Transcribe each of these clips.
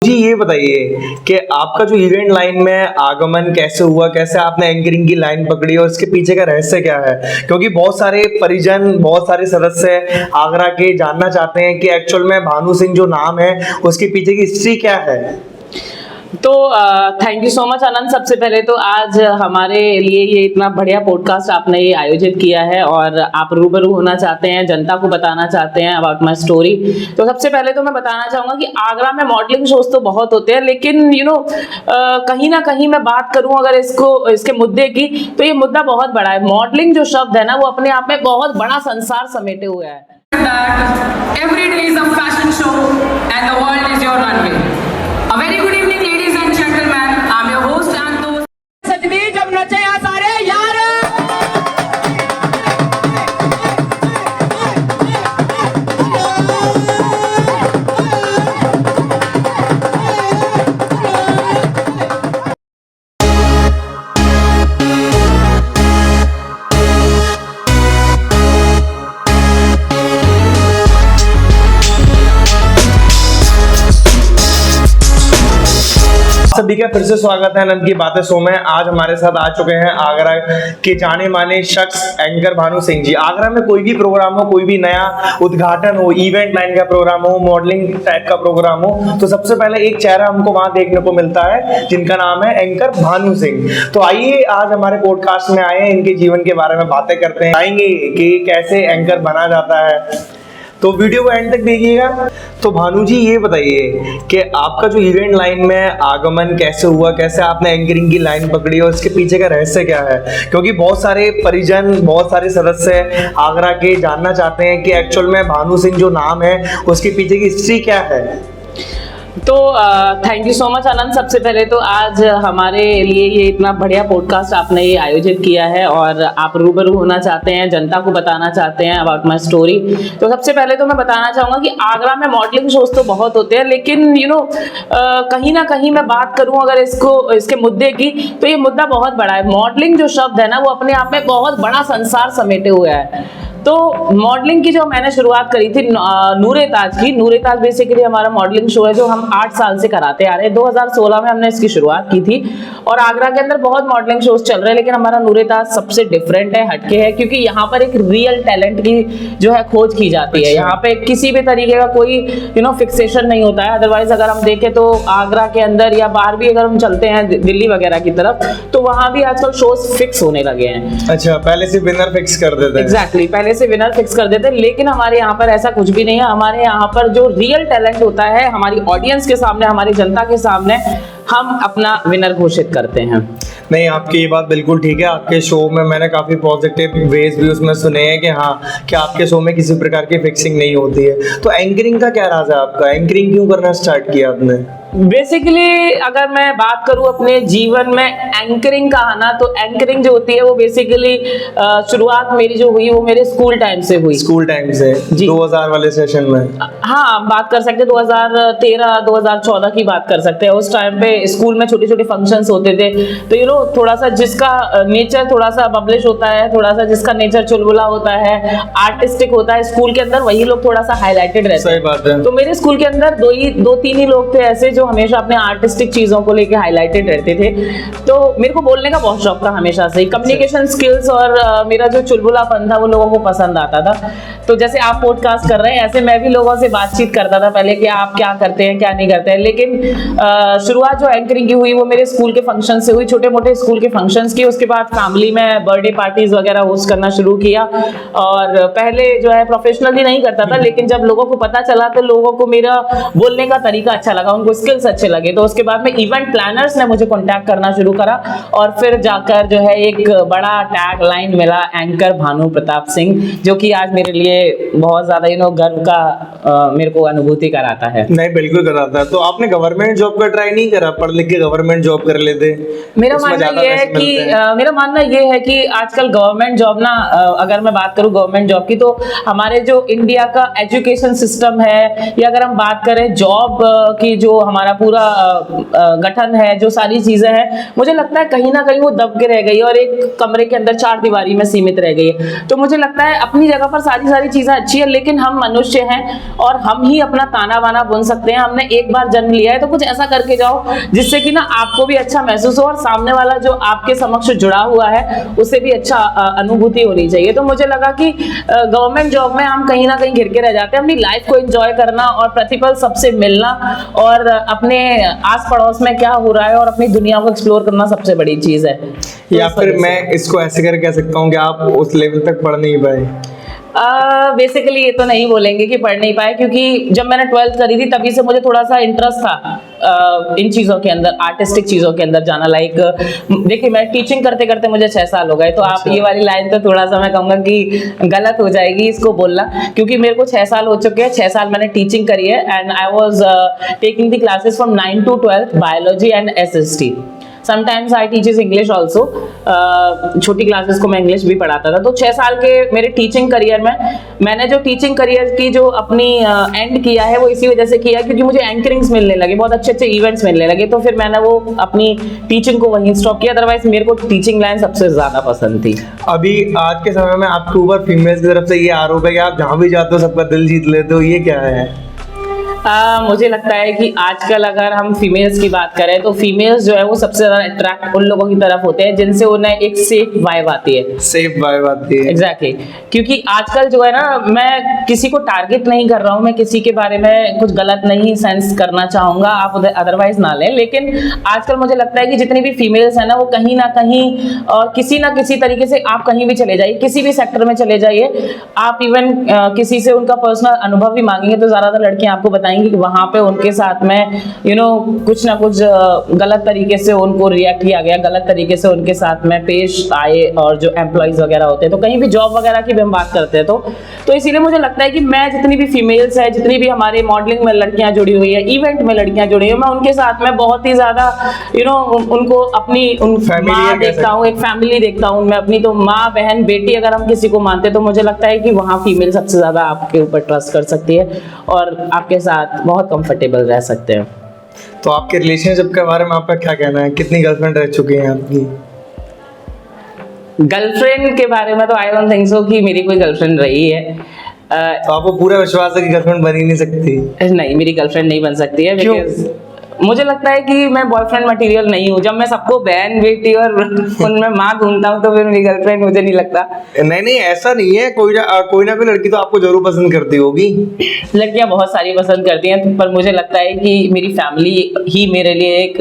जी ये बताइए कि आपका जो इवेंट लाइन में आगमन कैसे हुआ, कैसे आपने एंकरिंग की लाइन पकड़ी और इसके पीछे का रहस्य क्या है? क्योंकि बहुत सारे परिजन, बहुत सारे सदस्य आगरा के जानना चाहते हैं कि एक्चुअल में भानु सिंह जो नाम है उसके पीछे की हिस्ट्री क्या है। तो थैंक यू सो मच आनंद। सबसे पहले तो आज हमारे लिए ये इतना बढ़िया पॉडकास्ट आपने ये आयोजित किया है और आप रूबरू होना चाहते हैं, जनता को बताना चाहते हैं अबाउट माय स्टोरी। तो सबसे पहले तो मैं बताना चाहूँगा कि आगरा में मॉडलिंग शोज तो बहुत होते हैं, लेकिन कहीं ना कहीं मैं बात करूँ अगर इसके मुद्दे की, तो ये मुद्दा बहुत बड़ा है। मॉडलिंग जो शब्द है ना, वो अपने आप में बहुत बड़ा संसार समेटे हुए है। Every day is a fashion show and the world is your runway. A very good evening, ladies and gentlemen. I'm your host and host. सजनी जब नचे आ सारे यार। सभी का फिर से स्वागत है आनंद की बातें शो में। आज हमारे साथ आ चुके हैं आगरा के जाने माने शख्स एंकर भानु सिंह जी। आगरा में कोई भी प्रोग्राम हो, कोई भी नया उद्घाटन हो, इवेंट लाइन का प्रोग्राम हो, मॉडलिंग टाइप का प्रोग्राम हो, तो सबसे पहले एक चेहरा हमको वहां देखने को मिलता है जिनका नाम है एंकर भानु सिंह। तो आइए आज हमारे पॉडकास्ट में आए, इनके जीवन के बारे में बातें करते हैं, आएंगे कि कैसे एंकर बना जाता है। तो वीडियो को एंड तक देखिएगा। तो भानु जी ये बताइए कि आपका जो इवेंट लाइन में आगमन कैसे हुआ, कैसे आपने एंकरिंग की लाइन पकड़ी और इसके पीछे का रहस्य क्या है? क्योंकि बहुत सारे परिजन, बहुत सारे सदस्य आगरा के जानना चाहते हैं कि एक्चुअल में भानु सिंह जो नाम है उसके पीछे की हिस्ट्री क्या है। तो थैंक यू सो मच आनंद। सबसे पहले तो आज हमारे लिए ये इतना बढ़िया पॉडकास्ट आपने ये आयोजित किया है और आप रूबरू होना चाहते हैं, जनता को बताना चाहते हैं अबाउट माय स्टोरी। तो सबसे पहले तो मैं बताना चाहूँगा कि आगरा में मॉडलिंग शोज तो बहुत होते हैं, लेकिन कहीं ना कहीं मैं बात करूँ अगर इसके मुद्दे की, तो ये मुद्दा बहुत बड़ा है। मॉडलिंग जो शब्द है ना, वो अपने आप में बहुत बड़ा संसार समेटे हुए है। तो मॉडलिंग की जो मैंने शुरुआत करी थी नूरे ताज की। नूरे ताज बेसिकली हमारा मॉडलिंग शो है जो हम 8 साल से कराते आ रहे हैं। 2016 में हमने इसकी शुरुआत की थी और आगरा के अंदर बहुत मॉडलिंग शोज चल रहे हैं, लेकिन हमारा नूरे ताज सबसे डिफरेंट है, हटके है, क्योंकि यहाँ पर एक रियल टैलेंट की जो है खोज की जाती है। यहाँ पे किसी भी तरीके का कोई फिक्सेशन नहीं होता है। अदरवाइज अगर हम देखें तो आगरा के अंदर या बाहर भी अगर हम चलते हैं दिल्ली वगैरह की तरफ, तो वहां भी आजकल शोज फिक्स होने लगे हैं। अच्छा, पहले से विनर फिक्स कर देते हैं। एग्जैक्टली, पहले से विनर फिक्स कर देते हैं, लेकिन हमारे यहाँ पर ऐसा कुछ भी नहीं है। हमारे यहाँ पर जो रियल टैलेंट होता है, हमारी ऑडियंस के सामने, हमारी जनता के सामने हम अपना विनर घोषित करते हैं। नहीं, आपकी ये बात बिल्कुल ठीक है। आपके शो में मैंने काफी पॉजिटिव वेज भी उसमें सुने हैं कि हाँ, कि आपके शो में किसी प्रकार की फिक्सिंग नहीं होती है। तो एंकरिंग का क्या राज है आपका? एंकरिंग क्यों करना स्टार्ट किया आपने? बेसिकली अगर मैं बात करूं अपने जीवन में एंकरिंग का आना, तो एंकरिंग जो होती है वो बेसिकली शुरुआत मेरी जो हुई वो मेरे स्कूल टाइम से हुई। स्कूल टाइम से? 2000 वाले सेशन में? हाँ, बात कर सकते हैं 2013 2014 की बात कर सकते हैं। उस टाइम पे स्कूल में छोटे छोटे फंक्शंस होते थे, तो थोड़ा सा जिसका नेचर थोड़ा सा बबलिश होता है, थोड़ा सा जिसका नेचर चुलबुला होता है, आर्टिस्टिक होता है, स्कूल के अंदर वही लोग थोड़ा सा हाईलाइटेड रहते हैं। सही बात है। तो मेरे स्कूल के अंदर दो तीन ही लोग थे ऐसे जो हमेशा अपने आर्टिस्टिक चीजों को लेके हाईलाइटेड रहते थे। तो मेरे को बोलने का बहुत शौक था हमेशा से ही। कम्युनिकेशन स्किल्स और मेरा जो चुलबुलापन था वो लोगों को पसंद आता था। तो जैसे आप पॉडकास्ट कर रहे हैं, ऐसे मैं भी लोगों से बातचीत करता था पहले कि आप क्या करते हैं, क्या नहीं करते हैं। लेकिन शुरुआत जो एंकरिंग की हुई वो मेरे स्कूल के फंक्शन से हुई, छोटे मोटे स्कूल के फंक्शंस की। उसके बाद फैमिली में बर्थडे पार्टीज वगैरह होस्ट करना शुरू किया और पहले जो है प्रोफेशनली नहीं करता था, लेकिन जब लोगों को पता चला तो लोगों को मेरा बोलने का तरीका अच्छा लगा, उनको स्किल्स अच्छे लगे। तो उसके बाद में इवेंट प्लानर्स ने मुझे कांटेक्ट करना शुरू करा और फिर जाकर जो है एक बड़ा टैग लाइन मिला, एंकर भानु प्रताप सिंह, जो कि आज मेरे लिए बहुत ज्यादा गर्व का मेरे को अनुभूति कराता है। नहीं, बिल्कुल कराता है। तो आपने गवर्नमेंट जॉब का ट्राई नहीं करा? पढ़ लिख के गवर्नमेंट जॉब कर लेते। मेरा मानना ये है कि आजकल गवर्नमेंट जॉब ना, अगर मैं बात करूं गवर्नमेंट जॉब की, तो हमारे जो इंडिया का एजुकेशन सिस्टम है, या अगर हम बात करें जॉब की जो हमारा पूरा गठन है, जो सारी चीजें हैं, मुझे लगता है कहीं ना कहीं वो दब के रह गई है और एक कमरे के अंदर चार दीवारी में सीमित रह गई है। तो मुझे लगता है अपनी जगह पर सारी चीजें अच्छी है, लेकिन हम मनुष्य हैं और हम ही अपना ताना बाना बुन सकते हैं। हमने एक बार जन्म लिया है तो कुछ ऐसा करके जाओ जिससे कि ना आपको भी अच्छा महसूस हो और सामने वाला जो आपके समक्ष जुड़ा हुआ है उससे भी अच्छा अनुभूति होनी चाहिए। तो मुझे लगा कि गवर्नमेंट जॉब में हम कहीं ना कहीं घिर के रह जाते हैं। अपनी लाइफ को एंजॉय करना और प्रतिपल सबसे मिलना और अपने आस पड़ोस में क्या हो रहा है और अपनी दुनिया को एक्सप्लोर करना सबसे बड़ी चीज है। या फिर मैं इसको ऐसे कर कह सकता हूँ कि आप उस लेवल तक पढ़ नहीं पाए? बेसिकली ये तो नहीं बोलेंगे कि पढ़ नहीं पाए, क्योंकि जब मैंने 12th करी थी तभी से मुझे थोड़ा सा इंटरेस्ट था इन चीज़ों के अंदर, आर्टिस्टिक चीज़ों के अंदर जाना। लाइक देखिए मैं टीचिंग करते करते मुझे 6 साल हो गए, तो आप ये वाली लाइन तो थोड़ा सा मैं कहूँगा कि गलत हो जाएगी इसको बोलना, क्योंकि मेरे को 6 साल हो चुके हैं। 6 साल मैंने टीचिंग करी है and I was taking the classes from 9 to 12 biology and SST। Sometimes I teaches English also, छोटी क्लासेस को मैं इंग्लिश भी पढ़ाता था। तो 6 साल के मेरे टीचिंग करियर में मैंने जो टीचिंग करियर की जो अपनी एंड किया है वो इसी वजह से किया क्योंकि मुझे एंकरिंग्स मिलने लगे, बहुत अच्छे अच्छे इवेंट्स मिलने लगे, तो फिर मैंने वो अपनी टीचिंग को वहीं स्टॉप किया। अदरवाइज मेरे को टीचिंग लाइन सबसे ज्यादा पसंद थी। अभी आज के समय में आपके ऊपर फीमेल्स की तरफ से ये आरोप है कि आप जहाँ भी जाते हो सबका दिल जीत लेते हो, ये क्या है? मुझे लगता है कि आजकल अगर हम फीमेल्स की बात करें तो फीमेल्स जो है वो सबसे ज्यादा अट्रैक्ट उन लोगों की तरफ होते हैं जिनसे उन्हें एक सेफ वाइब आती है। सेफ वाइब आती है, एग्जैक्टली क्योंकि आजकल जो है ना, मैं किसी को टारगेट नहीं कर रहा हूँ, मैं किसी के बारे में कुछ गलत नहीं सेंस करना चाहूंगा, आप अदरवाइज ना लें, लेकिन आजकल मुझे लगता है कि जितनी भी फीमेल्स है ना वो कहीं ना कहीं और किसी ना किसी तरीके से, आप कहीं भी चले जाइए, किसी भी सेक्टर में चले जाइए, आप इवन किसी से उनका पर्सनल अनुभव भी मांगेंगे तो ज्यादातर लड़कियां आपको बताएंगी कि वहां पे उनके साथ में कुछ ना कुछ गलत तरीके से उनको रिएक्ट किया गया, गलत तरीके से उनके साथ में पेश आए, और जो एम्प्लॉइज वगैरह होते हैं, तो कहीं भी जॉब वगैरह की भी हम बात करते हैं तो इसीलिए मुझे लगता है कि मैं जितनी भी फीमेल्स है, जितनी भी हमारे मॉडलिंग में लड़कियां जुड़ी हुई है, इवेंट में लड़कियां जुड़ी हुई है, मैं उनके साथ में बहुत ही ज्यादा उनको अपनी माँ देखता हूँ, एक फैमिली देखता हूँ मैं अपनी। तो माँ बहन बेटी अगर हम किसी को मानते हैं तो मुझे लगता है कि वहाँ फीमेल सबसे ज्यादा आपके ऊपर ट्रस्ट कर सकती है और आपके साथ बहुत कंफर्टेबल रह सकते हैं। तो आपके रिलेशनशिप के बारे में आपका क्या कहना है? कितनी गर्लफ्रेंड रह चुकी हैं आपकी? गर्लफ्रेंड के बारे में तो आई डोंट थिंक सो कि मेरी कोई गर्लफ्रेंड रही है। तो आपको पूरा विश्वास है कि गर्लफ्रेंड बन ही नहीं सकती? नहीं, मेरी गर्लफ्रेंड नहीं बन सकती है। बिकॉज़ मुझे लगता है कि मैं बॉयफ्रेंड मटेरियल नहीं हूँ। जब मैं सबको बहन बेटी और उनमें माँ ढूंढता हूँ तो फिर मेरी गर्लफ्रेंड मुझे नहीं लगता। नहीं ऐसा नहीं है, कोई ना कोई लड़की तो आपको जरूर पसंद करती होगी। लड़कियां बहुत सारी पसंद करती हैं, पर मुझे लगता है कि मेरी फैमिली ही मेरे लिए एक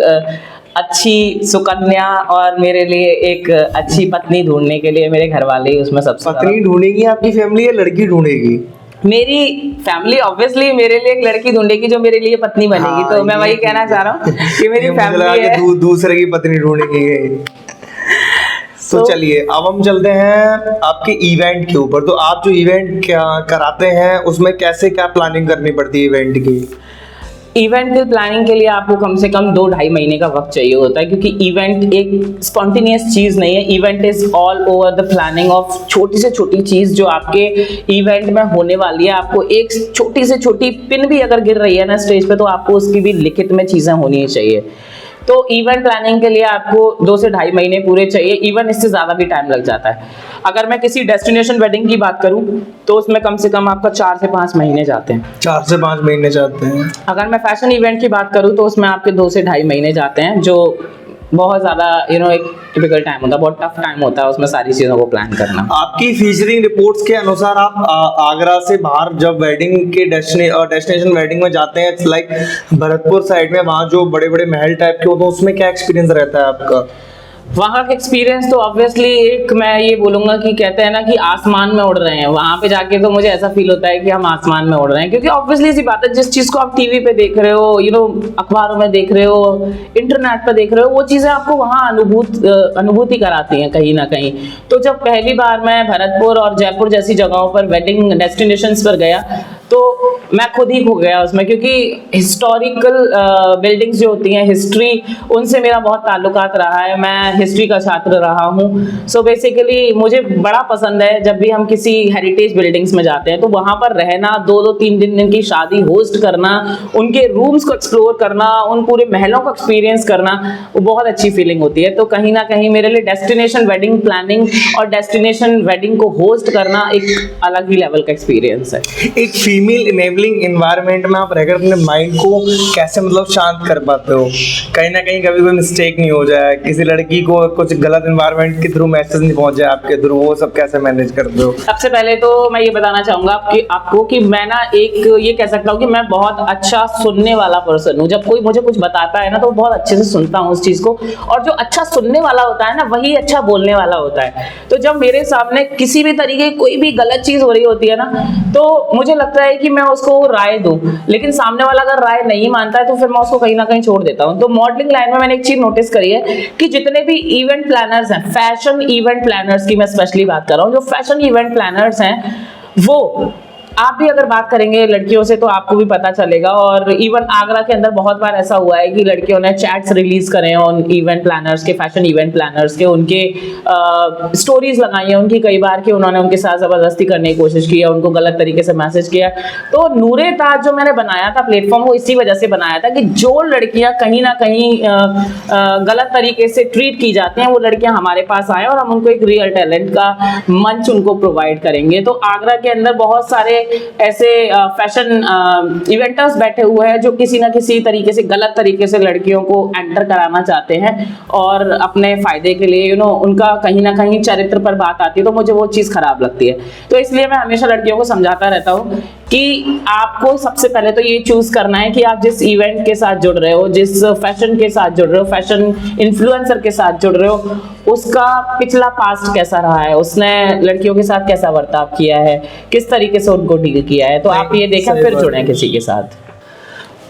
अच्छी सुकन्या और मेरे लिए एक अच्छी पत्नी ढूंढने के लिए मेरे घर वाले ही उसमें सबसे पत्नी ढूंढेगी आपकी फैमिली या लड़की ढूंढेगी? मेरी फैमिली ऑब्वियसली मेरे लिए एक लड़की ढूंढेगी जो मेरे लिए पत्नी बनेगी। तो मैं वही कहना चाह रहा हूँ कि मेरी फैमिली है। दूसरे की पत्नी ढूंढेगी। तो चलिए अब हम चलते हैं आपके इवेंट के ऊपर। तो आप जो इवेंट क्या कराते हैं उसमें कैसे क्या प्लानिंग करनी पड़ती है इवेंट की? इवेंट की प्लानिंग के लिए आपको कम से कम 2-2.5 महीने का वक्त चाहिए होता है, क्योंकि इवेंट एक स्पॉन्टेनियस चीज नहीं है। Event is all over the planning of छोटी से छोटी चीज जो आपके इवेंट में होने वाली है। आपको एक छोटी से छोटी पिन भी अगर गिर रही है ना स्टेज पे तो आपको उसकी भी लिखित में चीजें होनी चाहिए। तो इवेंट प्लानिंग के लिए आपको 2 से 2.5 महीने पूरे चाहिए। इवन इससे ज्यादा भी टाइम लग जाता है। अगर मैं किसी डेस्टिनेशन वेडिंग की बात करूं तो उसमें कम से कम आपका 4 से 5 महीने जाते हैं। 4 से 5 महीने जाते हैं। अगर मैं फैशन इवेंट की बात करूं तो उसमें आपके 2 से 2.5 महीने जाते हैं, जो बहुत ज्यादा एक टिपिकल टाइम होता है, बहुत टफ टाइम होता है उसमें सारी चीजों को प्लान करना। आपकी फीचरिंग रिपोर्ट्स के अनुसार आप आगरा से बाहर जब वेडिंग के डेस्टिनेशन वेडिंग में जाते हैं, लाइक भरतपुर साइड में, वहाँ जो बड़े बड़े महल टाइप के होते हैं, उसमें क्या एक्सपीरियंस रहता है आपका? वहाँ का एक्सपीरियंस तो ऑब्वियसली एक मैं ये बोलूंगा कि कहते हैं ना कि आसमान में उड़ रहे हैं। वहाँ पे जाके तो मुझे ऐसा फील होता है कि हम आसमान में उड़ रहे हैं, क्योंकि ऑब्वियसली सी बात है, जिस चीज को आप टीवी पे देख रहे हो, अखबारों में देख रहे हो, इंटरनेट पे देख रहे हो, वो चीजें आपको वहाँ अनुभूति कराती हैं कहीं ना कहीं। तो जब पहली बार मैं भरतपुर और जयपुर जैसी जगहों पर वेडिंग डेस्टिनेशंस पर गया तो मैं खुद ही खो गया उसमें, क्योंकि हिस्टोरिकल बिल्डिंग्स जो होती हैं, हिस्ट्री, उनसे मेरा बहुत ताल्लुकात रहा है। मैं हिस्ट्री का छात्र रहा हूँ। सो बेसिकली मुझे बड़ा पसंद है जब भी हम किसी हेरिटेज बिल्डिंग्स में जाते हैं तो वहाँ पर रहना, 2-2 3 दिन की शादी होस्ट करना, उनके रूम्स को एक्सप्लोर करना, उन पूरे महलों को एक्सपीरियंस करना, वो बहुत अच्छी फीलिंग होती है। तो कहीं ना कहीं मेरे लिए डेस्टिनेशन वेडिंग प्लानिंग और डेस्टिनेशन वेडिंग को होस्ट करना एक अलग ही लेवल का एक्सपीरियंस है। एक फीमेल इनेबलिंग एनवायरनमेंट में आप रहकर अपने माइंड को कैसे मतलब शांत कर पाते हो? कहीं ना कहीं कभी कोई मिस्टेक नहीं हो जाए, किसी लड़की को कुछ गलत एनवायरनमेंट के थ्रू मैसेज नहीं पहुंच जाए आपके थ्रू, वो सब कैसे मैनेज करते हो? सबसे पहले तो मैं ये बताना चाहूंगा आपको कि मैं ना एक ये कह सकता हूँ कि मैं बहुत अच्छा सुनने वाला पर्सन हूँ। जब कोई मुझे कुछ बताता है ना तो बहुत अच्छे से सुनता हूँ उस चीज को, और जो अच्छा सुनने वाला होता है ना वही अच्छा बोलने वाला होता है। तो जब मेरे सामने किसी भी तरीके की कोई भी गलत चीज हो रही होती है ना, तो मुझे लगता है कि मैं उसको राय दूं, लेकिन सामने वाला अगर राय नहीं मानता है तो फिर मैं उसको कहीं ना कहीं छोड़ देता हूं। तो मॉडलिंग लाइन में मैंने एक चीज नोटिस करी है कि जितने भी इवेंट प्लानर्स हैं, फैशन इवेंट प्लानर्स की मैं स्पेशली बात कर रहा हूं, जो फैशन इवेंट प्लानर्स हैं वो, आप भी अगर बात करेंगे लड़कियों से तो आपको भी पता चलेगा। और इवन आगरा के अंदर बहुत बार ऐसा हुआ है कि लड़कियों ने चैट्स रिलीज करे हैं उन इवेंट प्लानर्स के, फैशन इवेंट प्लानर्स के, उनके स्टोरीज लगाई हैं उनकी कई बार कि उन्होंने उनके साथ जबरदस्ती करने की कोशिश की है, उनको गलत तरीके से मैसेज किया। तो नूरे ताज जो मैंने बनाया था प्लेटफॉर्म, वो इसी वजह से बनाया था कि जो लड़कियां कहीं ना कहीं गलत तरीके से ट्रीट की जाती हैं वो लड़कियां हमारे पास आए और हम उनको एक रियल टैलेंट का मंच उनको प्रोवाइड करेंगे। तो आगरा के अंदर बहुत सारे ऐसे फैशन इवेंटर्स बैठे हुए हैं जो किसी ना किसी तरीके से गलत तरीके से लड़कियों को एंटर कराना चाहते हैं और अपने फायदे के लिए उनका कहीं ना कहीं चरित्र पर बात आती है, तो मुझे वो चीज खराब लगती है। तो इसलिए मैं हमेशा लड़कियों को समझाता रहता हूँ कि आपको सबसे पहले तो ये चूज करना है कि आप जिस इवेंट के साथ जुड़ रहे हो, जिस फैशन के साथ जुड़ रहे हो, फैशन इन्फ्लुएंसर के साथ जुड़ रहे हो, उसका पिछला पास्ट कैसा रहा है, उसने लड़कियों के साथ कैसा बर्ताव किया है, किस तरीके से उनको डील किया है। तो आप ये देखें फिर जुड़ें किसी के साथ।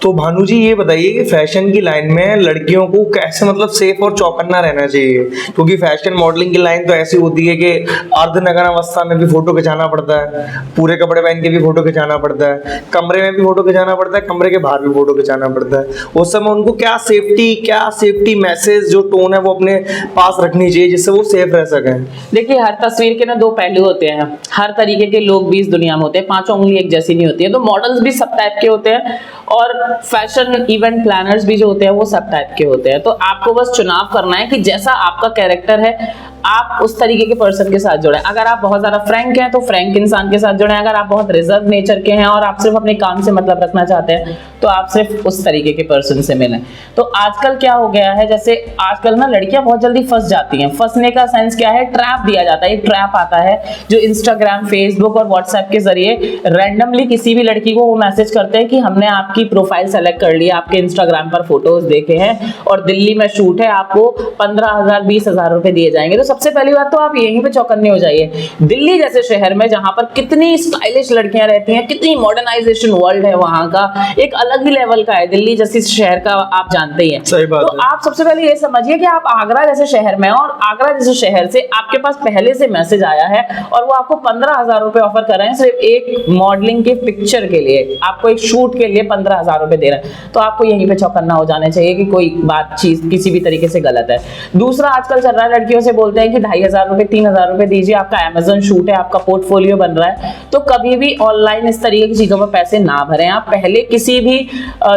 तो भानु जी ये बताइए कि फैशन की लाइन में लड़कियों को कैसे मतलब सेफ और चौकन्ना रहना चाहिए? क्योंकि फैशन मॉडलिंग की लाइन तो ऐसी होती है कि अर्धनग्न अवस्था में भी फोटो खिंचाना पड़ता है, पूरे कपड़े पहन के भी फोटो खिंचाना पड़ता है, कमरे में भी फोटो खिंचाना पड़ता है, कमरे के बाहर भी फोटो खिंचाना पड़ता है। उस समय उनको क्या सेफ्टी मैसेज जो टोन है वो अपने पास रखनी चाहिए जिससे वो सेफ रह सकें? देखिए, हर तस्वीर के ना दो पहलू होते हैं, हर तरीके के लोग भी इस दुनिया में होते हैं, 5 उंगली एक जैसी नहीं होती है। तो मॉडल्स भी सब टाइप के होते हैं और फैशन इवेंट प्लानर्स भी जो होते हैं वो सब टाइप के होते हैं। तो आपको बस चुनाव करना है कि जैसा आपका कैरेक्टर है आप उस तरीके के पर्सन के साथ जुड़े। अगर आप बहुत ज्यादा फ्रैंक हैं तो फ्रैंक इंसान के साथ जुड़े, अगर आप बहुत रिजर्व नेचर के हैं और आप सिर्फ अपने काम से मतलब रखना चाहते हैं तो आप सिर्फ उस तरीके के पर्सन से मिलें। तो आजकल क्या हो गया है, जैसे आजकल ना लड़कियां बहुत जल्दी फंस जाती हैं। फंसने का सेंस क्या है, ट्रैप दिया जाता है। एक ट्रैप आता है जो इंस्टाग्राम, फेसबुक और व्हाट्सएप के जरिए रैंडमली किसी भी लड़की को वो मैसेज करते हैं कि हमने आपकी प्रोफाइल सेलेक्ट कर लिया, आपके इंस्टाग्राम पर फोटोज देखे हैं और दिल्ली में शूट है, आपको 15,000 20,000 रुपए दिए जाएंगे। तो सबसे पहली बात तो आप यहीं पे चौकन्ने हो जाइए। दिल्ली जैसे शहर में जहां पर कितनी स्टाइलिश लड़कियां रहती हैं, कितनी मॉडर्नाइजेशन वर्ल्ड है, वहां का एक अलग ही लेवल का है। दिल्ली जैसे शहर का आप जानते ही हैं। सही बात तो आप सबसे पहले ये समझिए कि आप आगरा जैसे शहर में, और आगरा जैसे शहर से आपके पास पहले से मैसेज आया है और वो आपको 15,000 रुपए ऑफर कर रहे हैं सिर्फ एक मॉडलिंग के पिक्चर के लिए, आपको एक शूट के लिए 15,000 रुपए दे रहे हैं। तो आपको यहीं पे चौकन्ना हो जाना चाहिए कि कोई बात चीज किसी भी तरीके से गलत है। दूसरा आजकल चल रहा है, लड़कियों से बोलते हैं कि 2,500 रुपए 3,000 रुपए दीजिए, आपका अमेजन शूट है, आपका पोर्टफोलियो बन रहा है। तो कभी भी ऑनलाइन इस तरीके की चीजों में पैसे ना भरें। आप पहले किसी भी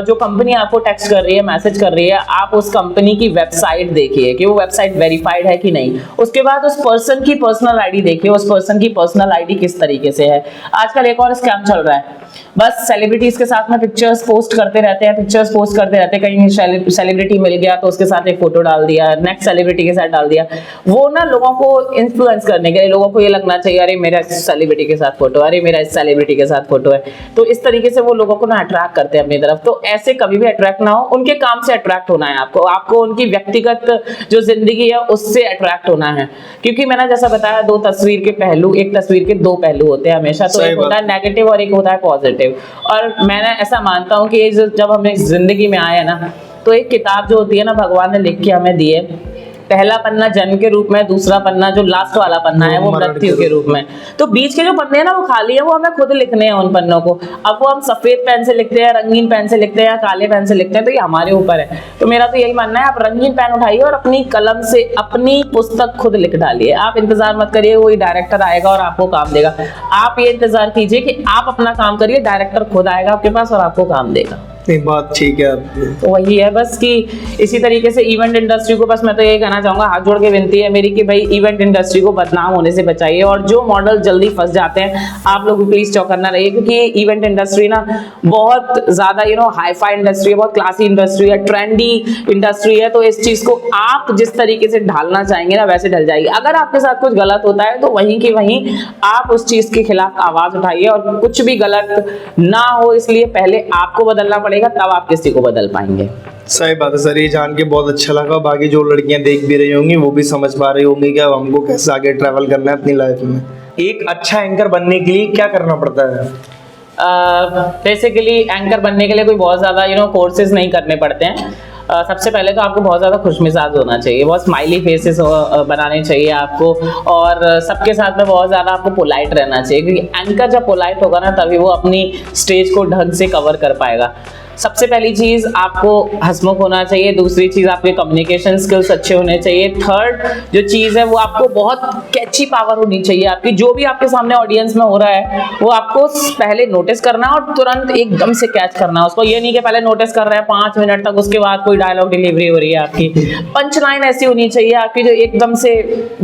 जो कंपनी आपको टेक्स्ट कर रही है, मैसेज कर रही है, आप उस कंपनी की वेबसाइट देखिए कि वो वेबसाइट वेरीफाइड है कि नहीं। उसके बाद उस पर्सन की पर्सनल आईडी देखिए, उस पर्सन की पर्सनल आईडी किस तरीके से है। आजकल एक और स्कैम चल रहा है, बस सेलिब्रिटीज के साथ में पिक्चर्स पोस्ट करते रहते हैं, कहीं सेलिब्रिटी मिल गया तो उसके साथ एक फोटो डाल दिया, नेक्स्ट सेलिब्रिटी के साथ डाल दिया। वो ना लोगों को इन्फ्लुएंस करने के लिए, लोगों को ये लगना चाहिए अरे मेरा सेलिब्रिटी के साथ फोटो, अरे मेरा इस सेलिब्रिटी के साथ फोटो है। तो इस तरीके से वो लोगों को ना अट्रैक्ट करते हैं अपनी तरफ। तो ऐसे कभी भी अट्रैक्ट ना हो, उनके काम से अट्रैक्ट होना है आपको उनकी व्यक्तिगत जो जिंदगी है उससे अट्रैक्ट होना है। क्योंकि मैंने जैसा बताया, एक तस्वीर के 2 पहलू होते हैं हमेशा। तो एक होता है नेगेटिव और एक होता है पॉजिटिव। और मैंने ऐसा मानता हूं कि जब हम इस जिंदगी में आए ना, तो एक किताब जो होती है ना, भगवान ने लिख के हमें दी है पहला पन्ना जन्म के रूप में, दूसरा पन्ना जो लास्ट वाला पन्ना है वो मृत्यु के रूप में। तो बीच के जो पन्ने हैं ना वो खाली है, वो हमें खुद लिखने हैं उन पन्नों को। अब वो हम सफेद पेन से लिखते हैं, रंगीन पेन से लिखते हैं या काले पेन से लिखते हैं, तो ये हमारे ऊपर है। तो मेरा तो यही मानना है, आप रंगीन पेन उठाइए और अपनी कलम से अपनी पुस्तक खुद लिख डालिए। आप इंतजार मत करिए कोई डायरेक्टर आएगा और आपको काम देगा। आप ये इंतजार कीजिए कि आप अपना काम करिए, डायरेक्टर खुद आएगा आपके पास और आपको काम देगा। नहीं, बात ठीक है आपकी। तो वही है बस कि इसी तरीके से इवेंट इंडस्ट्री को बस मैं तो यही कहना चाहूंगा, हाथ जोड़ के विनती है मेरी कि भाई इवेंट इंडस्ट्री को बदनाम होने से बचाइए। और जो मॉडल जल्दी फंस जाते हैं आप लोग प्लीज चौकन्ना रहिए, क्योंकि ये इवेंट इंडस्ट्री ना बहुत ज्यादा हाई फाई इंडस्ट्री है, बहुत क्लासी इंडस्ट्री है, ट्रेंडी इंडस्ट्री है। तो इस चीज को आप जिस तरीके से ढालना चाहेंगे ना वैसे ढल जाएगी। अगर आपके साथ कुछ गलत होता है तो वहीं की वहीं आप उस चीज के खिलाफ आवाज उठाइए, और कुछ भी गलत ना हो इसलिए पहले आपको बदलना पड़ेगा, तब आप किसी को बदल पाएंगे। सही बात है सर, ये जान के बहुत अच्छा लगा। बाकी जो लड़कियां देख भी रही होंगी वो भी समझ पा रही होंगी कि अब हमको कैसे आगे ट्रैवल करना है अपनी लाइफ में। एक अच्छा एंकर बनने के लिए क्या करना पड़ता है? बेसिकली एंकर बनने के लिए कोई बहुत ज्यादा कोर्सेज नहीं करने पड़ते हैं। सबसे पहले तो आपको बहुत ज़्यादा खुशमिजाज होना चाहिए, बहुत स्माइली फेसेस बनाने चाहिए आपको, और सबके साथ में बहुत ज़्यादा आपको पोलाइट रहना चाहिए, क्योंकि एंकर जब पोलाइट होगा ना तभी वो अपनी स्टेज को ढंग से कवर कर पाएगा। सबसे पहली चीज़ आपको हंसमुख होना चाहिए, दूसरी चीज़ आपके कम्युनिकेशन स्किल्स अच्छे होने चाहिए, थर्ड जो चीज़ है वो आपको बहुत कैची पावर होनी चाहिए आपकी। जो भी आपके सामने ऑडियंस में हो रहा है वो आपको पहले नोटिस करना और तुरंत एकदम से कैच करना उसको। ये नहीं कि पहले नोटिस कर रहे हैं 5 मिनट तक, उसके बाद कोई डायलॉग डिलीवरी हो रही है आपकी। पंच लाइन ऐसी होनी चाहिए आपकी जो एकदम से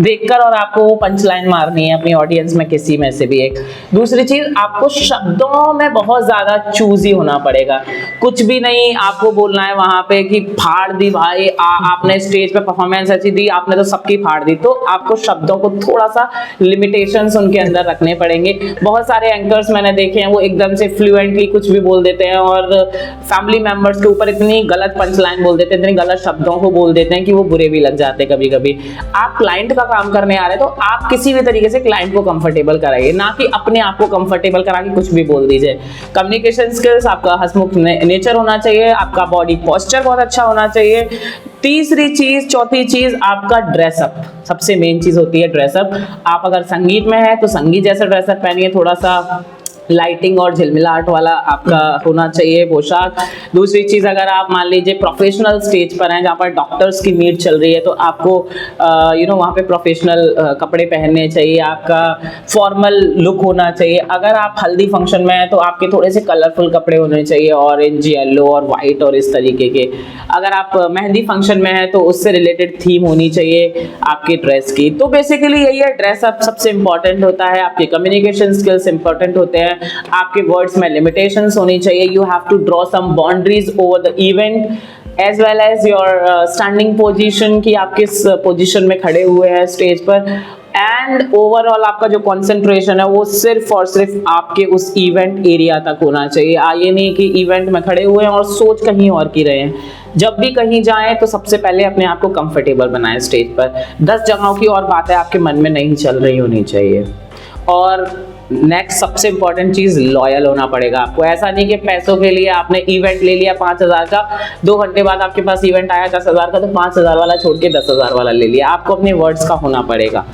देखकर और आपको वो पंच लाइन मारनी है अपनी ऑडियंस में किसी में से भी एक। दूसरी चीज़ आपको शब्दों में बहुत ज़्यादा चूजी होना पड़ेगा। कुछ भी नहीं आपको बोलना है वहां पे कि फाड़ दी भाई, आपने स्टेज पे परफॉर्मेंस ऐसी दी, आपने तो सबकी फाड़ दी। तो आपको शब्दों को थोड़ा सा लिमिटेशंस उनके अंदर रखने पड़ेंगे। बहुत सारे एंकर्स मैंने देखे हैं वो एकदम से फ्लुएंटली कुछ भी बोल देते हैं और फैमिली मेंबर्स के ऊपर इतनी गलत पंच लाइन बोल देते हैं, इतनी गलत शब्दों को बोल देते हैं कि वो बुरे भी लग जाते हैं कभी कभी। आप क्लाइंट का काम करने आ रहे हैं तो आप किसी भी तरीके से क्लाइंट को कंफर्टेबल कराइए, ना कि अपने आप को कंफर्टेबल करा के कुछ भी बोल दीजिए। कम्युनिकेशन स्किल्स, आपका हंसमुख नेचर होना चाहिए, आपका बॉडी पोस्चर बहुत अच्छा होना चाहिए। तीसरी चीज, चौथी चीज आपका ड्रेसअप, सबसे मेन चीज होती है ड्रेसअप। आप अगर संगीत में है तो संगीत जैसा ड्रेसअप पहनिए, थोड़ा सा लाइटिंग और झिलमिलाहट वाला आपका होना चाहिए पोशाक। दूसरी चीज़, अगर आप मान लीजिए प्रोफेशनल स्टेज पर हैं जहाँ पर डॉक्टर्स की मीट चल रही है तो आपको वहाँ पे प्रोफेशनल कपड़े पहनने चाहिए, आपका फॉर्मल लुक होना चाहिए। अगर आप हल्दी फंक्शन में हैं तो आपके थोड़े से कलरफुल कपड़े होने चाहिए, ऑरेंज, येलो और वाइट और इस तरीके के। अगर आप मेहंदी फंक्शन में हैं तो उससे रिलेटेड थीम होनी चाहिए आपकी ड्रेस की। तो बेसिकली यही है, ड्रेसअप सबसे इंपॉर्टेंट होता है, आपके कम्युनिकेशन स्किल्स इंपॉर्टेंट होते हैं, आपके वर्ड्स में लिमिटेशंस होनी चाहिए। You have to draw some boundaries over the event as well as your standing position, कि आप किस पोजीशन में खड़े हुए हैं स्टेज पर। एंड ओवरऑल आपका जो कंसंट्रेशन है वो सिर्फ और सिर्फ आपके उस इवेंट एरिया तक होना चाहिए। ये नहीं कि इवेंट में खड़े हुए हैं और सोच कहीं और की रहे हैं। जब भी कहीं जाएं तो सबसे पहले अपने आप को कंफर्टेबल बनाएं स्टेज पर। 10 जगहों की और बातें आपके मन में नहीं चल रही होनी चाहिए। और नेक्स्ट सबसे इंपॉर्टेंट चीज, लॉयल होना पड़ेगा आपको। ऐसा नहीं कि पैसों के लिए आपने इवेंट ले लिया 5000 का, 2 घंटे बाद आपके पास इवेंट आया 10,000 का, तो 5000 वाला छोड़ के 10,000 वाला ले लिया। आपको अपने वर्ड्स का होना पड़ेगा।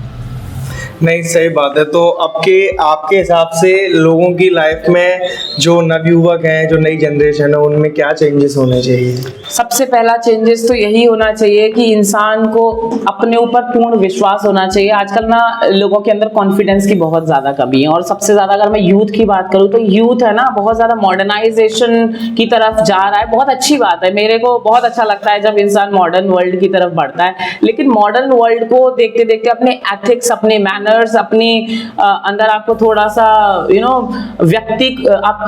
नहीं, सही बात है। तो आपके हिसाब से लोगों की लाइफ में जो नवयुवक हैं, जो नई जनरेशन है, उनमें क्या चेंजेस होने चाहिए? सबसे पहला चेंजेस तो यही होना चाहिए कि इंसान को अपने ऊपर पूर्ण विश्वास होना चाहिए। आजकल ना लोगों के अंदर कॉन्फिडेंस की बहुत ज़्यादा कमी है, और सबसे ज़्यादा अगर मैं यूथ की बात करूँ तो यूथ है ना बहुत ज़्यादा मॉडर्नाइजेशन की तरफ जा रहा है। बहुत अच्छी बात है, मेरे को बहुत अच्छा लगता है जब इंसान मॉडर्न वर्ल्ड की तरफ बढ़ता है, लेकिन मॉडर्न वर्ल्ड को देखते देखते अपने एथिक्स, अपने मैनर्स, अपनी अंदर आपको थोड़ा सा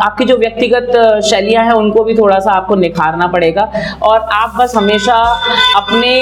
आपकी जो व्यक्तिगत शैलियां हैं उनको भी थोड़ा सा आपको निखारना पड़ेगा। और आप बस हमेशा अपने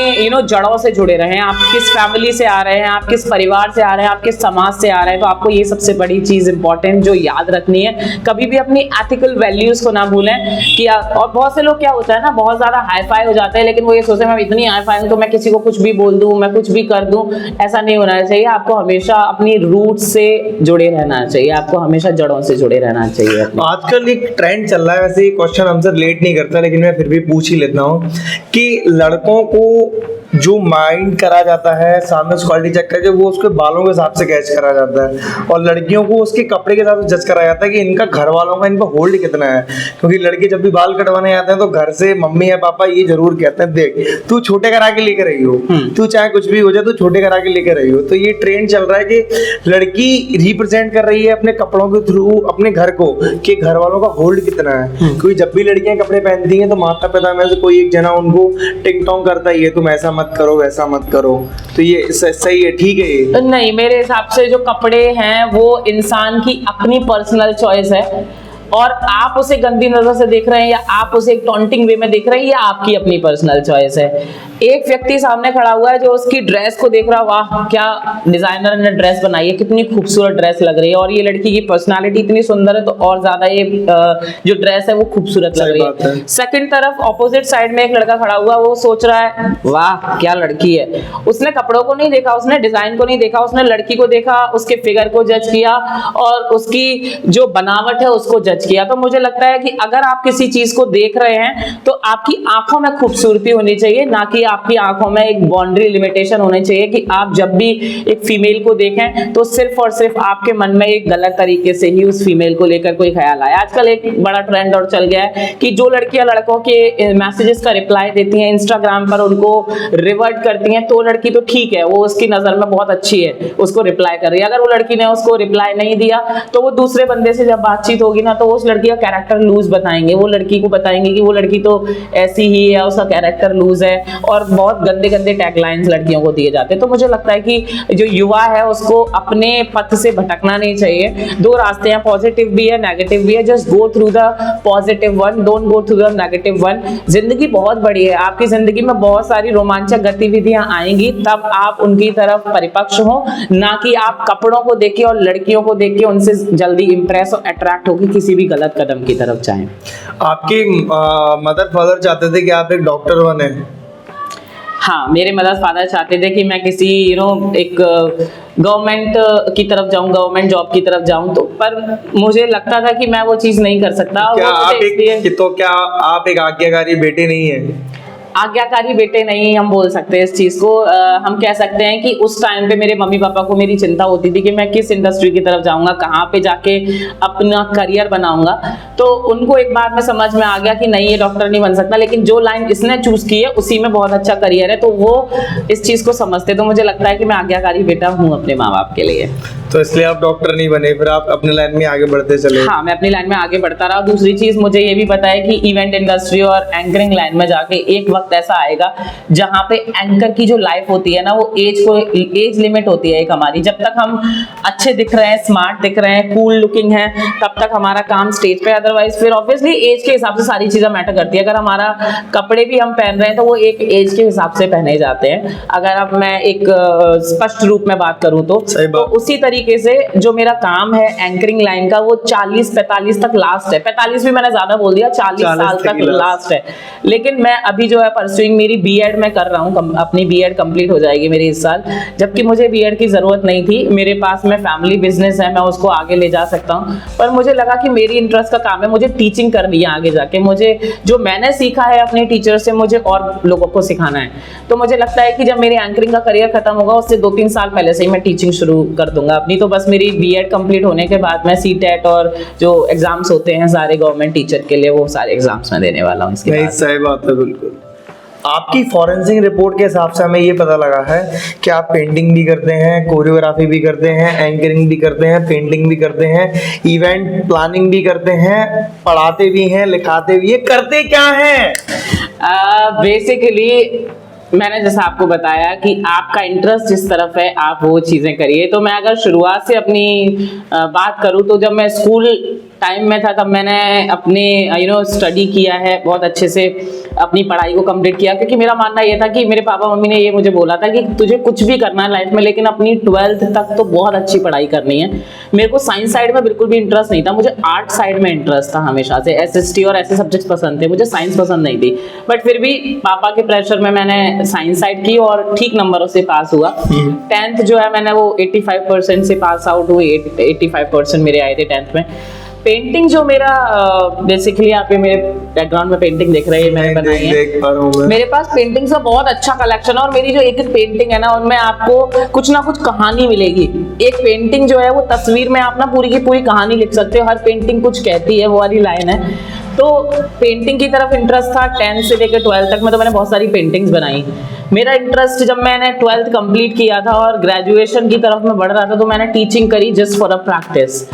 जड़ों से जुड़े रहें। आप किस फैमिली से आ रहे हैं, आप किस परिवार से आ रहे हैं, आप किस समाज से आ रहे हैं, तो आपको ये सबसे बड़ी चीज इंपॉर्टेंट जो याद रखनी है, कभी भी अपनी एथिकल वैल्यूज को ना भूलें। कि और बहुत से लोग क्या होता है ना, बहुत ज्यादा हाई फाई हो जाते हैं, लेकिन वो ये सोचते हैं मैं इतनी हाई फाई हूं तो मैं किसी को कुछ भी बोल दूं, मैं कुछ भी कर दूं। ऐसा नहीं होना चाहिए। आपको हमेशा अपनी रूट से जुड़े रहना चाहिए, आपको हमेशा जड़ों से जुड़े रहना चाहिए। आजकल एक ट्रेंड चल रहा है, वैसे ये क्वेश्चन हमसे रिलेट नहीं करता लेकिन मैं फिर भी पूछ ही लेता हूँ कि लड़कों को जो माइंड करा जाता है सामने से क्वालिटी चेक करके वो उसके बालों के हिसाब से कैच करा जाता है, और लड़कियों को उसके कपड़े के हिसाब से जज करा जाता है कि इनका घर वालों का इन पर होल्ड कितना है। क्योंकि लड़के जब भी बाल कटवाने आते हैं तो घर से मम्मी या पापा ये जरूर कहते हैं, देख तू छोटे करा के लेकर रही हो, तू चाहे कुछ भी हो जाए तू छोटे करा के लेकर रही हो। तो ये ट्रेंड चल रहा है कि लड़की रिप्रेजेंट कर रही है अपने कपड़ों के थ्रू अपने घर को कि घर वालों का होल्ड कितना है। क्योंकि जब भी लड़कियां कपड़े पहनती हैं तो माता पिता में से कोई एक जना उनको टिंग टोंग करता ही है, तुम ऐसा मत करो वैसा मत करो। तो ये सही है, ठीक है ये? नहीं, मेरे हिसाब से जो कपड़े हैं वो इंसान की अपनी पर्सनल चॉइस है, और आप उसे गंदी नजर से देख रहे हैं या आप उसे एक टॉन्टिंग वे में देख रहे हैं, ये आपकी अपनी पर्सनल चॉइस है। एक व्यक्ति सामने खड़ा हुआ है जो उसकी ड्रेस को देख रहा है, वाह क्या डिजाइनर ने ड्रेस बनाई है, कितनी खूबसूरत ड्रेस लग रही है, और ये लड़की की पर्सनालिटी इतनी सुंदर है तो और ज्यादा ये जो ड्रेस है वो खूबसूरत लग रही है। सेकंड तरफ ऑपोजिट साइड में एक लड़का खड़ा हुआ, वो सोच रहा है वाह क्या लड़की है। उसने कपड़ों को नहीं देखा, उसने डिजाइन को नहीं देखा, उसने लड़की को देखा, उसके फिगर को जज किया और उसकी जो बनावट है उसको जज किया। तो मुझे लगता है कि अगर आप किसी चीज को देख रहे हैं तो आपकी आंखों में खूबसूरती होनी चाहिए, ना कि आपकी आंखों में एक बाउंड्री लिमिटेशन होनी चाहिए कि आप जब भी एक फीमेल को देखें तो सिर्फ और सिर्फ आपके मन में एक गलत तरीके से ही उस फीमेल को लेकर कोई ख्याल आए। आजकल एक बड़ा ट्रेंड और चल गया है कि जो लड़कियां लड़कों के मैसेजेस का रिप्लाई देती हैं, इंस्टाग्राम पर उनको रिवर्ट करती हैं, तो लड़की तो ठीक है, वो उसकी नजर में बहुत अच्छी है, उसको रिप्लाई कर रही है। अगर वो लड़की ने उसको रिप्लाई नहीं दिया तो वो दूसरे बंदे से जब बातचीत होगी ना तो उस लड़की का कैरेक्टर लूज बताएंगे, वो लड़की को बताएंगे कि वो लड़की तो ऐसी ही है, उसका कैरेक्टर लूज है, और बहुत गंदे गंदे टैगलाइंस लड़कियों को दिए जाते हैं। तो मुझे लगता है कि जो युवा है उसको अपने पथ से भटकना नहीं चाहिए। दो रास्ते हैं, पॉजिटिव भी है नेगेटिव भी है, just go through the positive one, don't go through the negative one. जिंदगी बहुत बड़ी है, आपकी जिंदगी में बहुत सारी रोमांचक गतिविधियां आएंगी, तब आप उनकी तरफ परिपक्ष हो, ना कि आप कपड़ों को देख के और लड़कियों को देख के उनसे जल्दी इंप्रेस और अट्रैक्ट होकर किसी भी गलत कदम की तरफ जाएं। आपकी मदर फादर चाहते थे कि आप एक डॉक्टर बने? हाँ, मेरे मदर फादर चाहते थे कि मैं किसी एक गवर्नमेंट की तरफ जाऊं, गवर्नमेंट जॉब की तरफ जाऊं, तो पर मुझे लगता था कि मैं वो चीज नहीं कर सकता। क्या आप एक आज्ञाकारी बेटे नहीं है? आज्ञाकारी बेटे नहीं हम बोल सकते इस चीज को। हम कह सकते हैं कि उस टाइम पे मेरे मम्मी पापा को मेरी चिंता होती थी कि मैं किस इंडस्ट्री की तरफ जाऊंगा, कहाँ पे जाके अपना करियर बनाऊंगा। तो उनको एक बार में समझ में आ गया कि नहीं, ये डॉक्टर नहीं बन सकता, लेकिन जो लाइन इसने चूज की है उसी में बहुत अच्छा करियर है, तो वो इस चीज को समझते। तो मुझे लगता है कि मैं आज्ञाकारी बेटा हूँ अपने माँ बाप के लिए। तो इसलिए आप डॉक्टर नहीं बने, फिर आप अपने लाइन में आगे बढ़ते चले? हाँ, मैं अपनी लाइन में आगे बढ़ता रहा। दूसरी चीज मुझे ये भी पता है कि इवेंट इंडस्ट्री और एंकरिंग लाइन में जाके एक वक्त ऐसा आएगा जहाँ पे एंकर की जो लाइफ होती है ना, वो एज लिमिट होती है एक हमारी। जब तक हम अच्छे दिख रहे हैं, स्मार्ट दिख रहे हैं, कूल लुकिंग है, तब तक हमारा काम स्टेज पे। अदरवाइज फिर ऑब्वियसली एज के हिसाब से सारी चीजें मैटर करती है। अगर हमारा कपड़े भी हम पहन रहे हैं तो वो एक एज के हिसाब से पहने जाते हैं। अगर अब मैं एक स्पष्ट रूप में बात करूं तो उसी तरीके से जो मेरा काम है एंकरिंग लाइन का, वो 40-45 तक लास्ट है। 45 भी मैंने ज्यादा बोल दिया, 40 साल तक लास्ट है। लेकिन मैं अभी जो है परस्यूइंग मेरी बीएड में कर रहा हूँ, अपनी बीएड कंप्लीट हो जाएगी मेरी इस साल, जबकि मुझे बीएड की जरूरत नहीं थी। मेरे पास में फैमिली बिजनेस है, मैं उसको आगे ले जा सकता हूँ, पर मुझे लगा कि मेरी इंटरेस्ट का काम है, मुझे टीचिंग करनी है आगे जाके। मुझे जो मैंने सीखा है अपने टीचर से, मुझे और लोगों को सिखाना है। तो मुझे लगता है कि जब मेरी एंकरिंग का करियर खत्म होगा उससे 2-3 साल पहले से ही मैं टीचिंग शुरू कर दूंगा अपनी। तो बस मेरी बीएड कंप्लीट होने के बाद मैं सीटेट और जो एग्जाम्स होते हैं सारे गवर्नमेंट टीचर के लिए, वो सारे एग्जाम्स में देने वाला हूँ इसके बाद। सही बात है, बिल्कुल। आपकी फॉरेंसिक रिपोर्ट के हिसाब से हमें ये पता लगा है कि आप पेंटिंग भी करते हैं, कोरियोग्राफी भी करते हैं, एंकरिंग भी करते हैं, पेंटिंग भी करते हैं, इवेंट प्लानिंग भी करते हैं, पढ़ाते भी हैं, लिखाते भी हैं, करते क्या हैं? बेसिकली मैंने जैसा आपको बताया कि आपका इंटरेस्ट जिस तरफ है आप वो चीज़ें करिए। तो मैं अगर शुरुआत से अपनी बात करूँ तो जब मैं स्कूल टाइम में था तब मैंने अपने स्टडी किया है, बहुत अच्छे से अपनी पढ़ाई को कंप्लीट किया, क्योंकि मेरा मानना ये था कि मेरे पापा मम्मी ने ये मुझे बोला था कि तुझे कुछ भी करना है लाइफ में, लेकिन अपनी 12th तक तो बहुत अच्छी पढ़ाई करनी है। मेरे को साइंस साइड में बिल्कुल भी इंटरेस्ट नहीं था, मुझे आर्ट साइड में इंटरेस्ट था हमेशा से। एसएसटी और ऐसे सब्जेक्ट्स पसंद थे, मुझे साइंस पसंद नहीं थी, बट फिर भी पापा के प्रेशर में मैंने साइंस साइड की और ठीक नंबरों से पास हुआ। 10th जो है मैंने वो 85% से पास आउट हुई, 85% मेरे आए थे 10th में। पेंटिंग जो मेरा बेसिकली आप ये मेरे बैकग्राउंड में पेंटिंग देख रहे हैं, मैंने बनाई है। देख पा रहा हूं मैं। मेरे पास पेंटिंग्स का बहुत अच्छा कलेक्शन है और मेरी जो एक एक पेंटिंग है ना, उनमें आपको कुछ ना कुछ कहानी मिलेगी। एक पेंटिंग जो है वो तस्वीर में आप ना पूरी की पूरी कहानी लिख सकते हो, हर पेंटिंग कुछ कहती है, वो वाली लाइन है। तो पेंटिंग की तरफ इंटरेस्ट था 10 से लेकर 12 तक में, तो मैंने बहुत सारी पेंटिंग्स बनाई। मेरा इंटरेस्ट जब मैंने 12th कंप्लीट किया था और ग्रेजुएशन की तरफ में बढ़ रहा था, तो मैंने टीचिंग करी just for a practice.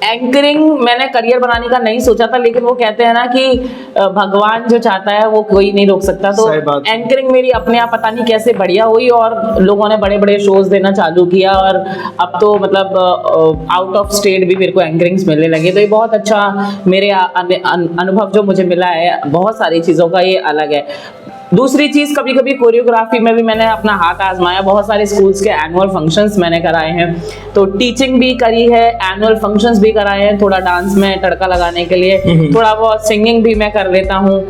Anchoring मैंने करियर बनाने का नहीं सोचा था, लेकिन वो कहते हैं ना कि भगवान जो चाहता है वो कोई नहीं रोक सकता। तो सही बात। एंकरिंग मेरी अपने आप पता नहीं कैसे बढ़िया हुई और लोगों ने बड़े बड़े शोज देना चालू किया और अब तो मतलब आउट ऑफ स्टेट भी मेरे को एंकरिंग्स मिलने लगे। तो ये बहुत अच्छा मेरे अनुभव जो मुझे मिला है, बहुत सारी चीज़ों का ये अलग है। दूसरी चीज, कभी कभी कोरियोग्राफी में भी मैंने अपना हाथ आजमाया। बहुत सारे स्कूल्स के एनुअल फंक्शंस मैंने कराए हैं, तो टीचिंग भी करी है, एनुअल फंक्शंस भी कराए हैं, थोड़ा डांस में तड़का लगाने के लिए, थोड़ा बहुत सिंगिंग भी मैं कर लेता हूँ।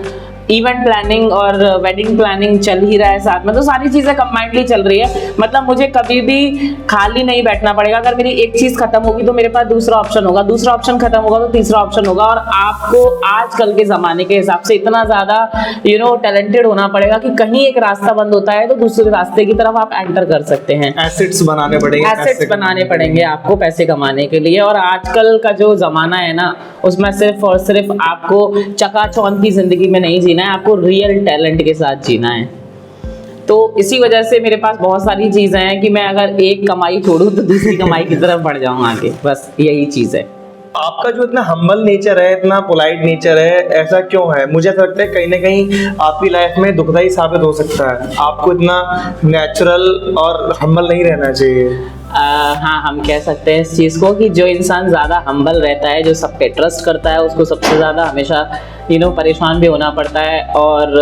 इवेंट प्लानिंग और वेडिंग प्लानिंग चल ही रहा है साथ में, तो सारी चीजें कंबाइंडली चल रही है। मतलब मुझे कभी भी खाली नहीं बैठना पड़ेगा। अगर मेरी एक चीज खत्म होगी तो मेरे पास दूसरा ऑप्शन होगा, दूसरा ऑप्शन खत्म होगा तो तीसरा ऑप्शन होगा। और आपको आजकल के जमाने के हिसाब से इतना ज्यादा टैलेंटेड होना पड़ेगा कि कहीं एक रास्ता बंद होता है तो दूसरे रास्ते की तरफ आप एंटर कर सकते हैं। एसेट्स बनाने पड़ेंगे, एसेट्स बनाने पड़ेंगे आपको पैसे कमाने के लिए। और आजकल का जो जमाना है ना, उसमें सिर्फ और सिर्फ आपको चकाचौंध की जिंदगी में नहीं जीना है, आपको रियल टैलेंट के साथ जीना है। तो इसी वजह से मेरे पास बहुत सारी चीजें हैं कि मैं अगर एक कमाई छोड़ूं तो दूसरी कमाई की तरफ बढ़ जाऊं आगे, बस यही चीज है। आपका जो इतना हम्बल नेचर है, इतना पोलाइट नेचर है, ऐसा क्यों है? मुझे ऐसा लगता है कहीं ना कहीं आपकी लाइफ में दुखदाई साबित हो सकता है। आपको इतना नेचुरल और हम्बल नहीं रहना चाहिए। हाँ, हम कह सकते हैं इस चीज़ को कि जो इंसान ज़्यादा हम्बल रहता है, जो सब पे ट्रस्ट करता है, उसको सबसे ज़्यादा हमेशा परेशान भी होना पड़ता है और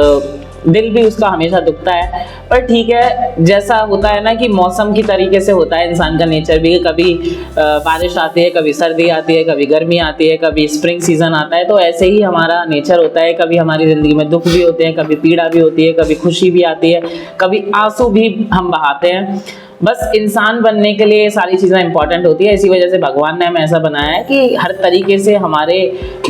दिल भी उसका हमेशा दुखता है। पर ठीक है, जैसा होता है ना कि मौसम की तरीके से होता है इंसान का नेचर भी। कभी बारिश आती है, कभी सर्दी आती है, कभी गर्मी आती है, कभी स्प्रिंग सीजन आता है। तो ऐसे ही हमारा नेचर होता है। कभी हमारी ज़िंदगी में दुख भी होते हैं, कभी पीड़ा भी होती है, कभी खुशी भी आती है, कभी आंसू भी हम बहाते हैं। बस इंसान बनने के लिए सारी चीज़ें इंपॉर्टेंट होती है। इसी वजह से भगवान ने हमें ऐसा बनाया है कि हर तरीके से हमारे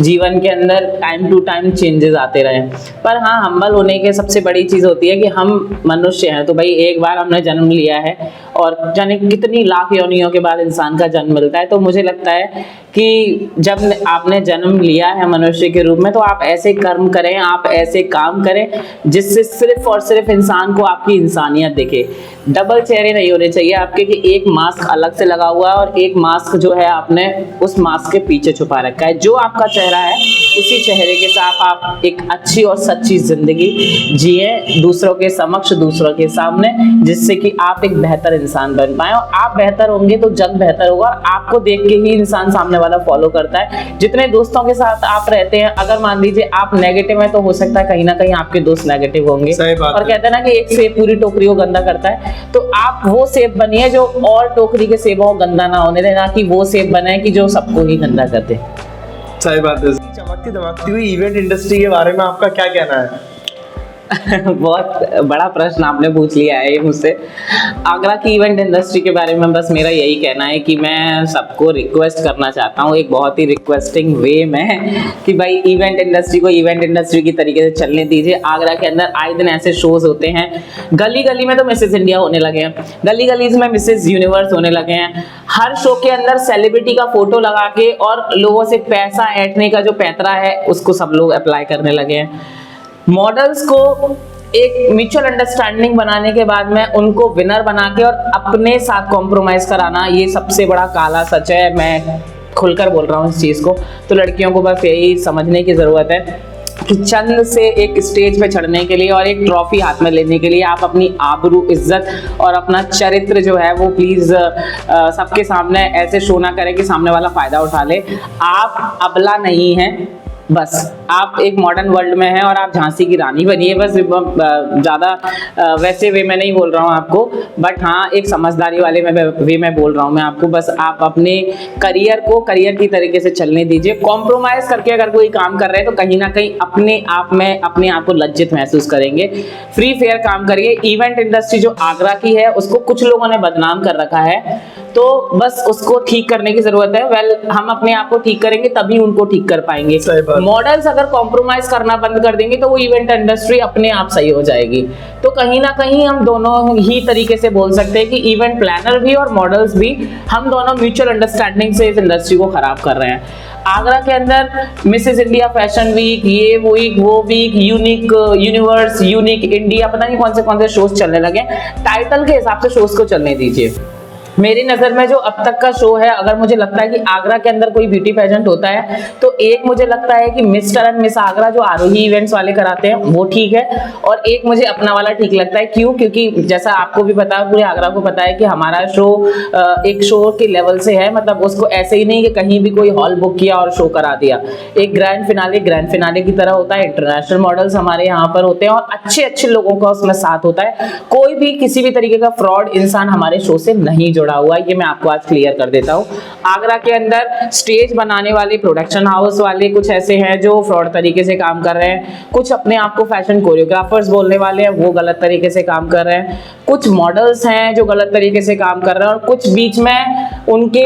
जीवन के अंदर टाइम टू टाइम चेंजेस आते रहें। पर हाँ, हम्बल होने के सबसे बड़ी चीज़ होती है कि हम मनुष्य हैं। तो भाई एक बार हमने जन्म लिया है और जाने कितनी लाख योनियों के बाद इंसान का जन्म मिलता है। तो मुझे लगता है कि जब आपने जन्म लिया है मनुष्य के रूप में, तो आप ऐसे कर्म करें, आप ऐसे काम करें जिससे सिर्फ और सिर्फ इंसान को आपकी इंसानियत दिखे। डबल चेहरे नहीं होने चाहिए आपके कि एक मास्क अलग से लगा हुआ है और एक मास्क जो है आपने उस मास्क के पीछे छुपा रखा है। जो आपका चेहरा है, उसी चेहरे के साथ आप एक अच्छी और सच्ची जिंदगी जिए दूसरों के समक्ष, दूसरों के सामने, जिससे कि आप एक बेहतर इंसान बन पाए। और आप बेहतर होंगे तो जग बेहतर होगा और आपको देख के ही इंसान सामने वाला फॉलो करता है। जितने दोस्तों के साथ आप रहते हैं, अगर मान लीजिए आप नेगेटिव है तो हो सकता है कहीं ना कहीं आपके दोस्त नेगेटिव होंगे। और कहते हैं ना कि एक सेब पूरी टोकरी को गंदा करता है, तो आप वो सेब बनिए जो और टोकरी के सेबों को गंदा ना होने देना, कि वो सेब बने कि जो सबको ही गंदा कर दे। सही बात है। चमकती दमकती हुई इवेंट इंडस्ट्री के बारे में आपका क्या कहना है? बहुत बड़ा प्रश्न आपने पूछ लिया है मुझसे। आगरा की इवेंट इंडस्ट्री के बारे में बस मेरा यही कहना है कि मैं सबको रिक्वेस्ट करना चाहता हूँ, एक बहुत ही रिक्वेस्टिंग वे में, कि भाई इवेंट इंडस्ट्री को इवेंट इंडस्ट्री की तरीके से चलने दीजिए। आगरा के अंदर आए दिन ऐसे शोज होते हैं, गली गली में तो मिसेस इंडिया होने लगे हैं, गली गली में मिसेस यूनिवर्स होने लगे हैं। हर शो के अंदर सेलिब्रिटी का फोटो लगा के और लोगों से पैसा ऐंठने का जो पैंतरा है, उसको सब लोग अप्लाई करने लगे हैं। मॉडल्स को एक म्यूचुअल अंडरस्टैंडिंग बनाने के बाद में उनको विनर बना के और अपने साथ कॉम्प्रोमाइज कराना, ये सबसे बड़ा काला सच है। मैं खुलकर बोल रहा हूँ इस चीज़ को। तो लड़कियों को बस यही समझने की ज़रूरत है कि चंद से एक स्टेज पे चढ़ने के लिए और एक ट्रॉफी हाथ में लेने के लिए आप अपनी आबरू, इज्जत और अपना चरित्र जो है वो प्लीज़ सबके सामने ऐसे शो ना करें कि सामने वाला फ़ायदा उठा ले। आप अबला नहीं हैं, बस आप एक मॉडर्न वर्ल्ड में हैं और आप झांसी की रानी बनिए। बस ज़्यादा वैसे वे में नहीं बोल रहा हूँ आपको, बट हाँ एक समझदारी वाले वे में बोल रहा हूँ मैं आपको। बस आप अपने करियर को करियर की तरीके से चलने दीजिए। कॉम्प्रोमाइज़ करके अगर कोई काम कर रहे हैं तो कहीं ना कहीं अपने आप को लज्जित महसूस करेंगे। फ्री फेयर काम करिए। इवेंट इंडस्ट्री जो आगरा की है उसको कुछ लोगों ने बदनाम कर रखा है, तो बस उसको ठीक करने की जरूरत है। वेल हम अपने आप को ठीक करेंगे तभी उनको ठीक कर पाएंगे। सही बात। मॉडल्स अगर कॉम्प्रोमाइज करना बंद कर देंगे तो वो इवेंट इंडस्ट्री अपने आप सही हो जाएगी। तो कहीं ना कहीं हम दोनों ही तरीके से बोल सकते हैं कि इवेंट प्लानर भी और मॉडल्स भी, हम दोनों म्यूचुअल अंडरस्टैंडिंग से इस इंडस्ट्री को खराब कर रहे हैं। आगरा के अंदर मिसेस इंडिया फैशन वीक, ये वो week, unique universe, unique India, पता नहीं कौन से शोज चलने लगे। टाइटल के हिसाब से शोज को चलने दीजिए। मेरी नज़र में जो अब तक का शो है, अगर मुझे लगता है कि आगरा के अंदर कोई ब्यूटी पेजेंट होता है तो एक मुझे लगता है कि मिस्टर एंड मिस आगरा जो आरोही इवेंट्स वाले कराते हैं वो ठीक है, और एक मुझे अपना वाला ठीक लगता है। क्यों? क्योंकि जैसा आपको भी पता है, पूरे आगरा को पता है कि हमारा शो एक शो के लेवल से है। मतलब उसको ऐसे ही नहीं कि कहीं भी कोई हॉल बुक किया और शो करा दिया। एक ग्रैंड फिनाले की तरह होता है। इंटरनेशनल मॉडल्स हमारे यहाँ पर होते हैं और अच्छे लोगों का उसमें साथ होता है। कोई भी किसी भी तरीके का फ्रॉड इंसान हमारे शो से नहीं जुड़ा हुआ है, ये मैं आपको आज क्लियर कर देता हूँ। आगरा के अंदर स्टेज बनाने वाले, प्रोडक्शन हाउस वाले कुछ ऐसे हैं जो फ्रॉड तरीके से काम कर रहे हैं। कुछ अपने आप को फैशन कोरियोग्राफर्स बोलने वाले हैं, वो गलत तरीके से काम कर रहे हैं। कुछ मॉडल्स हैं जो गलत तरीके से काम कर रहे हैं, और कुछ बीच में उनके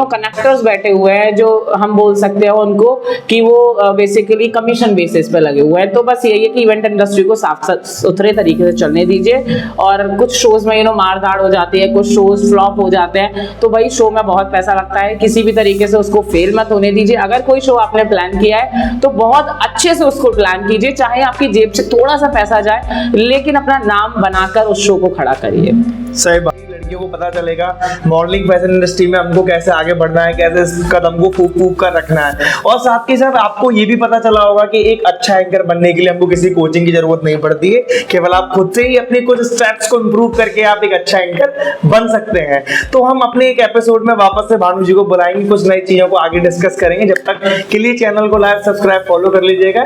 कनेक्टर्स बैठे हुए हैं जो हम बोल सकते हैं उनको कि वो बेसिकली कमीशन बेसिस पे लगे हुए हैं। तो बस यही है कि इवेंट इंडस्ट्री को साफ सुथरे तरीके से चलने दीजिए। और कुछ शोज में मारधाड़ हो जाती है, कुछ शोज फ्लॉप हो जाते हैं, तो भाई शो में बहुत पैसा लगता है, किसी भी तरीके से उसको फेल मत होने दीजिए। अगर कोई शो आपने प्लान किया है तो बहुत अच्छे से उसको प्लान कीजिए, चाहे आपकी जेब से थोड़ा सा पैसा जाए, लेकिन अपना नाम बनाकर उस शो को खड़ा करिए। सही बात। लड़कियों को पता चलेगा मॉडलिंग फैशन इंडस्ट्री में हमको कैसे आगे बढ़ना है, कैसे इस कदम को फूक कर रखना है। और साथ के साथ आपको ये भी पता चला होगा कि एक अच्छा एंकर बनने के लिए हमको किसी कोचिंग की जरूरत नहीं पड़ती है, केवल आप खुद से ही अपने कुछ स्टेप्स को इंप्रूव करके आप एक अच्छा एंकर बन सकते हैं। तो हम अपने एक एपिसोड में वापस से भानु जी को बुलाएंगे, कुछ नई चीजों को आगे डिस्कस करेंगे। जब तक के लिए चैनल को लाइक, सब्सक्राइब, फॉलो कर लीजिएगा।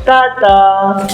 टाटा।